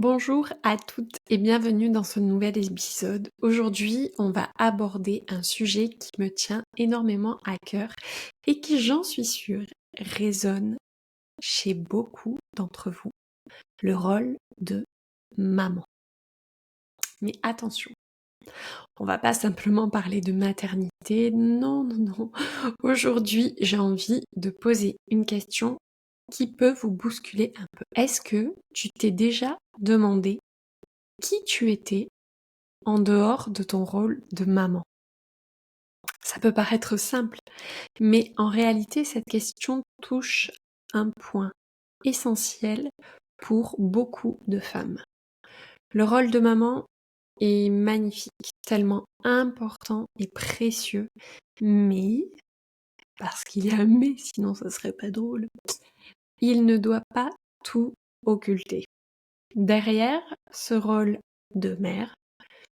Bonjour à toutes et bienvenue dans ce nouvel épisode. Aujourd'hui, on va aborder un sujet qui me tient énormément à cœur et qui, j'en suis sûre, résonne chez beaucoup d'entre vous. Le rôle de maman. Mais attention, on va pas simplement parler de maternité. Non, non, non. Aujourd'hui, j'ai envie de poser une question qui peut vous bousculer un peu. Est-ce que tu t'es déjà demandé qui tu étais en dehors de ton rôle de maman? Ça peut paraître simple, mais en réalité, cette question touche un point essentiel pour beaucoup de femmes. Le rôle de maman est magnifique, tellement important et précieux, mais, parce qu'il y a un mais, sinon ça serait pas drôle, il ne doit pas tout occulter. Derrière ce rôle de mère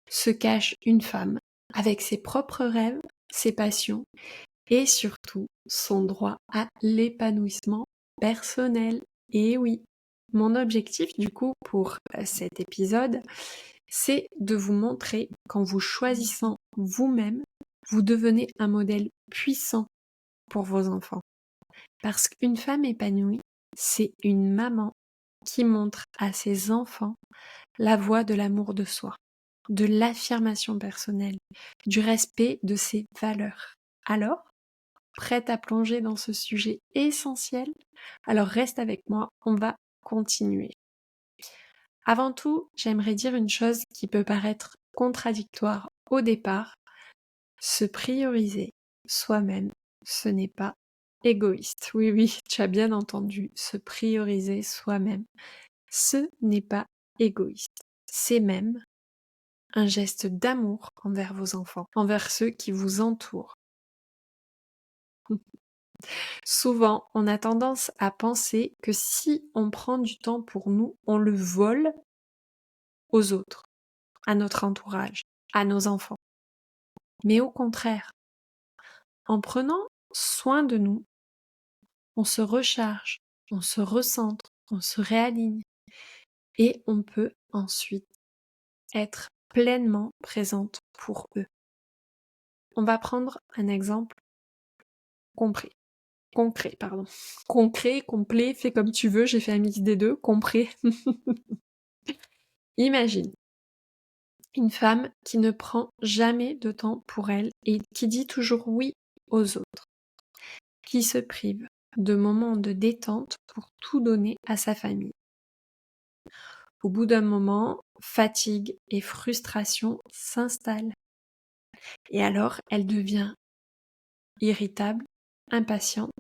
se cache une femme avec ses propres rêves, ses passions et surtout son droit à l'épanouissement personnel. Et oui, mon objectif du coup pour cet épisode, c'est de vous montrer qu'en vous choisissant vous-même, vous devenez un modèle puissant pour vos enfants. Parce qu'une femme épanouie, c'est une maman qui montre à ses enfants la voie de l'amour de soi, de l'affirmation personnelle, du respect de ses valeurs. Alors, prête à plonger dans ce sujet essentiel? Alors reste avec moi, on va continuer. Avant tout, j'aimerais dire une chose qui peut paraître contradictoire au départ. Se prioriser soi-même, ce n'est pas égoïste. Oui, oui, tu as bien entendu, se prioriser soi-même, ce n'est pas égoïste. C'est même un geste d'amour envers vos enfants, envers ceux qui vous entourent. Souvent, on a tendance à penser que si on prend du temps pour nous, on le vole aux autres, à notre entourage, à nos enfants. Mais au contraire, en prenant soin de nous, on se recharge, on se recentre, on se réaligne et on peut ensuite être pleinement présente pour eux. On va prendre un exemple concret. Concret, complet, fais comme tu veux, j'ai fait un mix des deux, concret. Imagine une femme qui ne prend jamais de temps pour elle et qui dit toujours oui aux autres, qui se prive de moments de détente pour tout donner à sa famille. Au bout d'un moment, fatigue et frustration s'installent. Et alors, elle devient irritable, impatiente,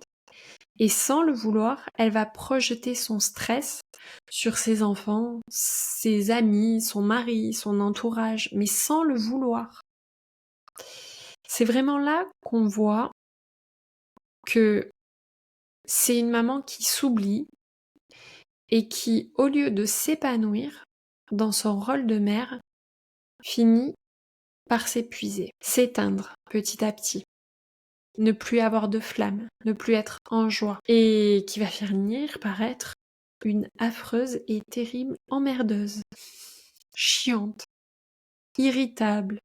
et sans le vouloir, elle va projeter son stress sur ses enfants, ses amis, son mari, son entourage, mais sans le vouloir. C'est vraiment là qu'on voit que c'est une maman qui s'oublie et qui, au lieu de s'épanouir dans son rôle de mère, finit par s'épuiser, s'éteindre petit à petit, ne plus avoir de flamme, ne plus être en joie, et qui va finir par être une affreuse et terrible emmerdeuse, chiante, irritable,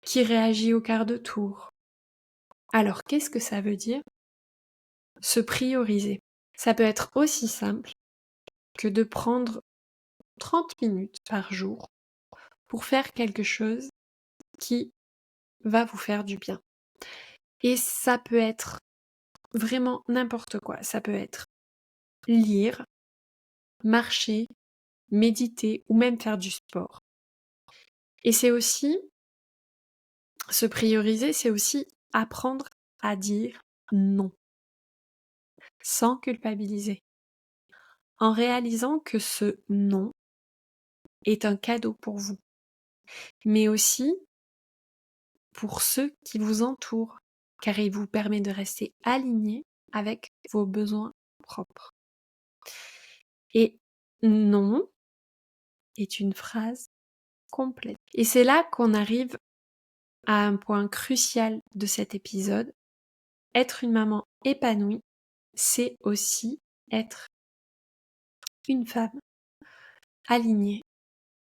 qui réagit au quart de tour. Alors qu'est-ce que ça veut dire? Se prioriser. Ça peut être aussi simple que de prendre 30 minutes par jour pour faire quelque chose qui va vous faire du bien. Et ça peut être vraiment n'importe quoi. Ça peut être lire, marcher, méditer ou même faire du sport. Et c'est aussi, se prioriser, c'est aussi apprendre à dire non, sans culpabiliser, en réalisant que ce non est un cadeau pour vous, mais aussi pour ceux qui vous entourent, car il vous permet de rester aligné avec vos besoins propres. Et non est une phrase complète. Et c'est là qu'on arrive à un point crucial de cet épisode. Être une maman épanouie, c'est aussi être une femme alignée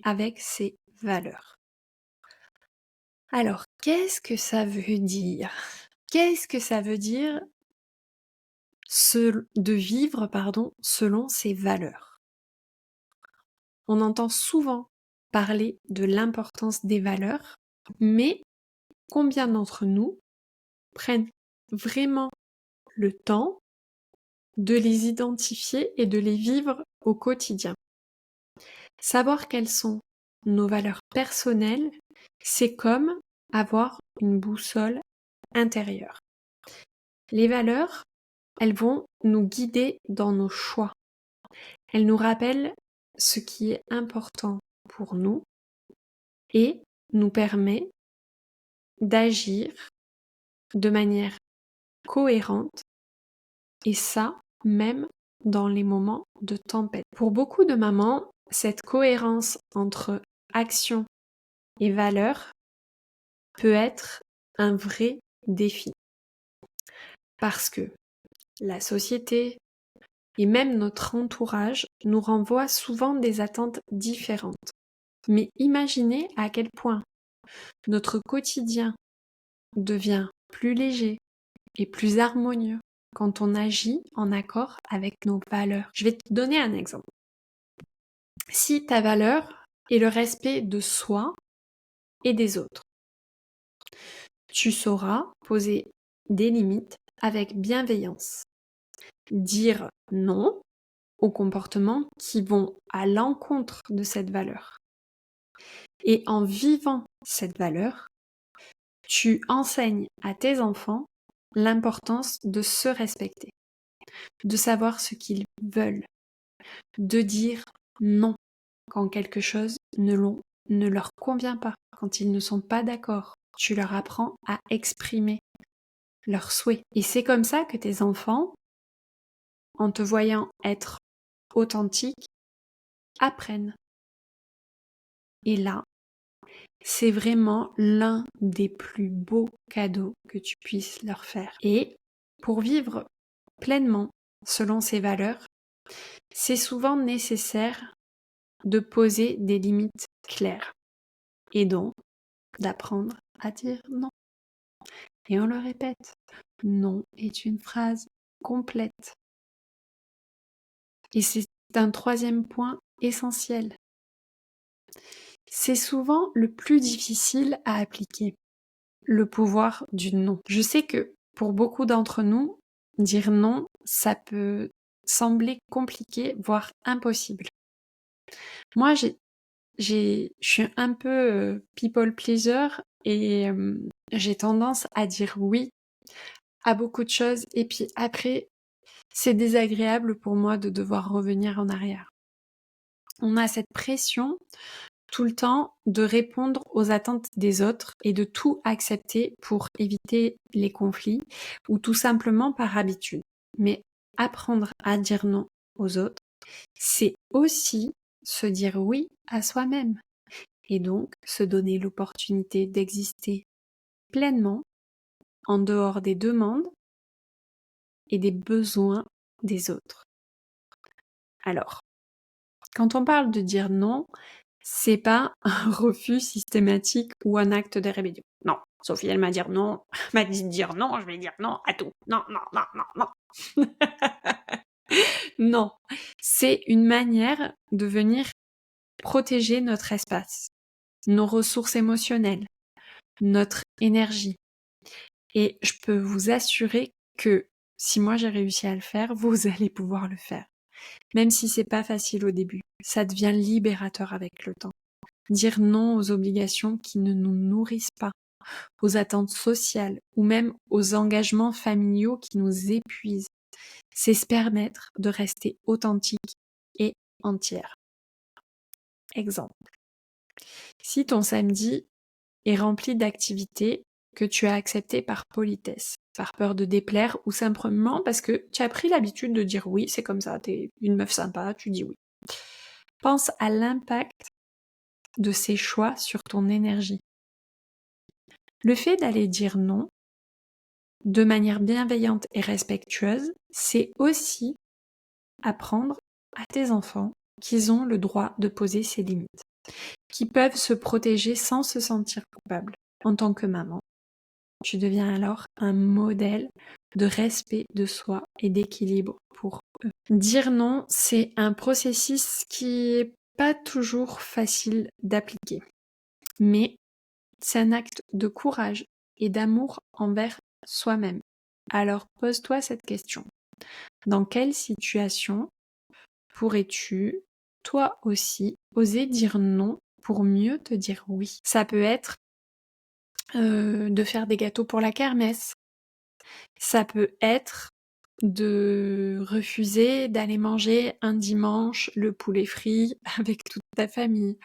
avec ses valeurs. Alors, qu'est-ce que ça veut dire? Qu'est-ce que ça veut dire de vivre, selon ses valeurs? On entend souvent parler de l'importance des valeurs, mais combien d'entre nous prennent vraiment le temps de les identifier et de les vivre au quotidien? Savoir quelles sont nos valeurs personnelles, c'est comme avoir une boussole intérieure. Les valeurs, elles vont nous guider dans nos choix. Elles nous rappellent ce qui est important pour nous et nous permet d'agir de manière cohérente, et ça, même dans les moments de tempête. Pour beaucoup de mamans, cette cohérence entre action et valeur peut être un vrai défi. Parce que la société et même notre entourage nous renvoient souvent des attentes différentes. Mais imaginez à quel point notre quotidien devient plus léger et plus harmonieux quand on agit en accord avec nos valeurs. Je vais te donner un exemple. Si ta valeur est le respect de soi et des autres, tu sauras poser des limites avec bienveillance. Dire non aux comportements qui vont à l'encontre de cette valeur. Et en vivant cette valeur, tu enseignes à tes enfants l'importance de se respecter, de savoir ce qu'ils veulent, de dire non quand quelque chose ne leur convient pas, quand ils ne sont pas d'accord. Tu leur apprends à exprimer leurs souhaits. Et c'est comme ça que tes enfants, en te voyant être authentique, apprennent. Et là, c'est vraiment l'un des plus beaux cadeaux que tu puisses leur faire. Et pour vivre pleinement selon ces valeurs, c'est souvent nécessaire de poser des limites claires et donc d'apprendre à dire non. Et on le répète, non est une phrase complète. Et c'est un troisième point essentiel. C'est souvent le plus difficile à appliquer, le pouvoir du non. Je sais que pour beaucoup d'entre nous, dire non, ça peut sembler compliqué, voire impossible. Moi, je suis un peu people pleaser et j'ai tendance à dire oui à beaucoup de choses et puis après, c'est désagréable pour moi de devoir revenir en arrière. On a cette pression tout le temps de répondre aux attentes des autres et de tout accepter pour éviter les conflits ou tout simplement par habitude. Mais apprendre à dire non aux autres, c'est aussi se dire oui à soi-même et donc se donner l'opportunité d'exister pleinement en dehors des demandes et des besoins des autres. Alors, quand on parle de dire non, c'est pas un refus systématique ou un acte de rébellion. Non, Sophie, elle m'a dit non, m'a dit de dire non, je vais dire non à tout. Non, non, non, non, non. Non, c'est une manière de venir protéger notre espace, nos ressources émotionnelles, notre énergie. Et je peux vous assurer que si moi j'ai réussi à le faire, vous allez pouvoir le faire. Même si c'est pas facile au début, ça devient libérateur avec le temps. Dire non aux obligations qui ne nous nourrissent pas, aux attentes sociales ou même aux engagements familiaux qui nous épuisent, c'est se permettre de rester authentique et entière. Exemple. Si ton samedi est rempli d'activités que tu as acceptées par politesse, par peur de déplaire ou simplement parce que tu as pris l'habitude de dire oui, c'est comme ça, t'es une meuf sympa, tu dis oui. Pense à l'impact de ces choix sur ton énergie. Le fait d'aller dire non de manière bienveillante et respectueuse, c'est aussi apprendre à tes enfants qu'ils ont le droit de poser ces limites. qui peuvent se protéger sans se sentir coupable. En tant que maman, tu deviens alors un modèle de respect de soi et d'équilibre pour eux. Dire non, c'est un processus qui est pas toujours facile d'appliquer, mais c'est un acte de courage et d'amour envers soi-même. Alors pose-toi cette question. Dans quelle situation pourrais-tu, toi aussi, oser dire non pour mieux te dire oui? Ça peut être de faire des gâteaux pour la kermesse. Ça peut être de refuser d'aller manger un dimanche le poulet frit avec toute ta famille.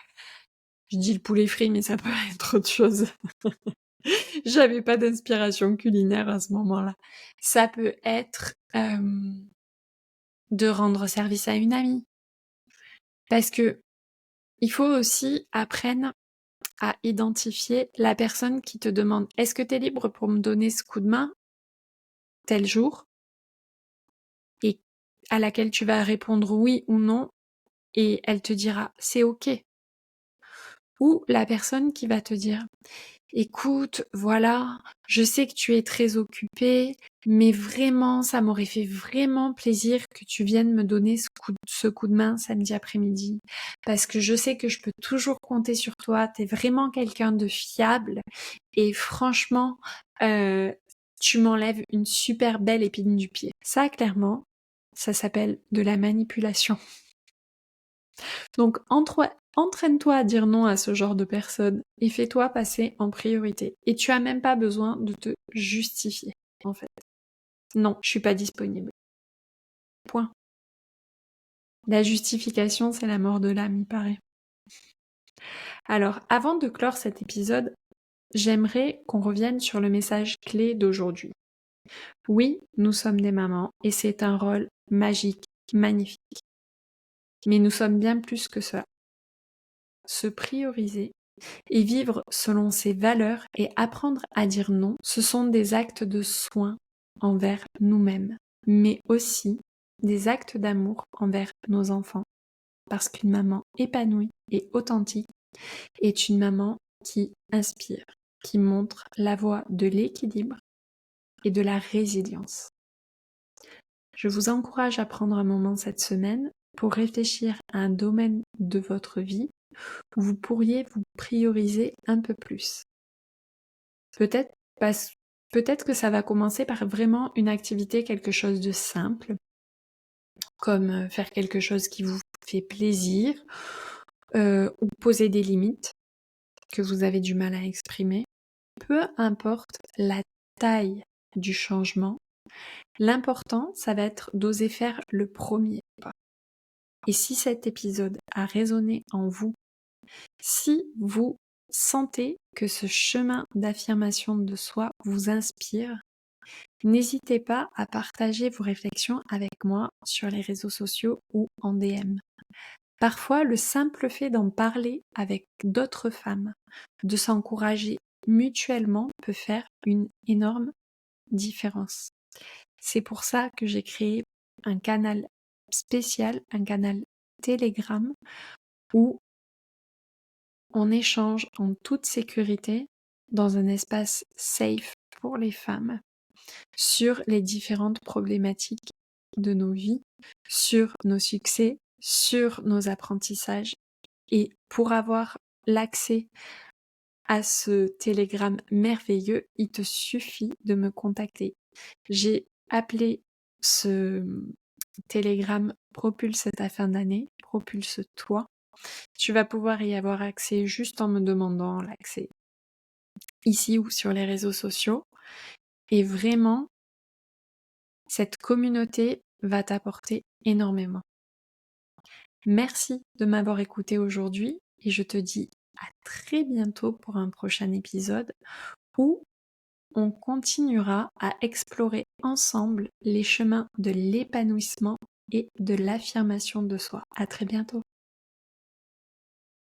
Je dis le poulet frit, mais ça peut être autre chose. J'avais pas d'inspiration culinaire à ce moment-là. Ça peut être de rendre service à une amie. Parce que il faut aussi apprendre à identifier la personne qui te demande « Est-ce que tu es libre pour me donner ce coup de main tel jour ?» et à laquelle tu vas répondre oui ou non et elle te dira « C'est ok ». Ou la personne qui va te dire écoute, voilà, je sais que tu es très occupée, mais vraiment, ça m'aurait fait vraiment plaisir que tu viennes me donner ce coup de main samedi après-midi, parce que je sais que je peux toujours compter sur toi, t'es vraiment quelqu'un de fiable, et franchement, tu m'enlèves une super belle épine du pied. Ça, clairement, ça s'appelle de la manipulation. Donc, entraîne-toi à dire non à ce genre de personnes et fais-toi passer en priorité. Et tu as même pas besoin de te justifier, en fait. Non, je suis pas disponible. Point. La justification, c'est la mort de l'âme, il paraît. Alors, avant de clore cet épisode, j'aimerais qu'on revienne sur le message clé d'aujourd'hui. Oui, nous sommes des mamans et c'est un rôle magique, magnifique. Mais nous sommes bien plus que cela. Se prioriser et vivre selon ses valeurs et apprendre à dire non, ce sont des actes de soin envers nous-mêmes, mais aussi des actes d'amour envers nos enfants. Parce qu'une maman épanouie et authentique est une maman qui inspire, qui montre la voie de l'équilibre et de la résilience. Je vous encourage à prendre un moment cette semaine pour réfléchir à un domaine de votre vie où vous pourriez vous prioriser un peu plus. Peut-être que ça va commencer par vraiment une activité, quelque chose de simple, comme faire quelque chose qui vous fait plaisir, ou poser des limites que vous avez du mal à exprimer. Peu importe la taille du changement, l'important, ça va être d'oser faire le premier pas. Et si cet épisode a résonné en vous, si vous sentez que ce chemin d'affirmation de soi vous inspire, n'hésitez pas à partager vos réflexions avec moi sur les réseaux sociaux ou en DM. Parfois, le simple fait d'en parler avec d'autres femmes, de s'encourager mutuellement peut faire une énorme différence. C'est pour ça que j'ai créé un canal spécial, un canal Telegram où on échange en toute sécurité dans un espace safe pour les femmes sur les différentes problématiques de nos vies, sur nos succès, sur nos apprentissages. Et pour avoir l'accès à ce Telegram merveilleux, il te suffit de me contacter. J'ai appelé ce Telegram Propulse ta fin d'année, propulse-toi. Tu vas pouvoir y avoir accès juste en me demandant l'accès ici ou sur les réseaux sociaux. Et vraiment, cette communauté va t'apporter énormément. Merci de m'avoir écouté aujourd'hui et je te dis à très bientôt pour un prochain épisode où on continuera à explorer ensemble les chemins de l'épanouissement et de l'affirmation de soi. À très bientôt.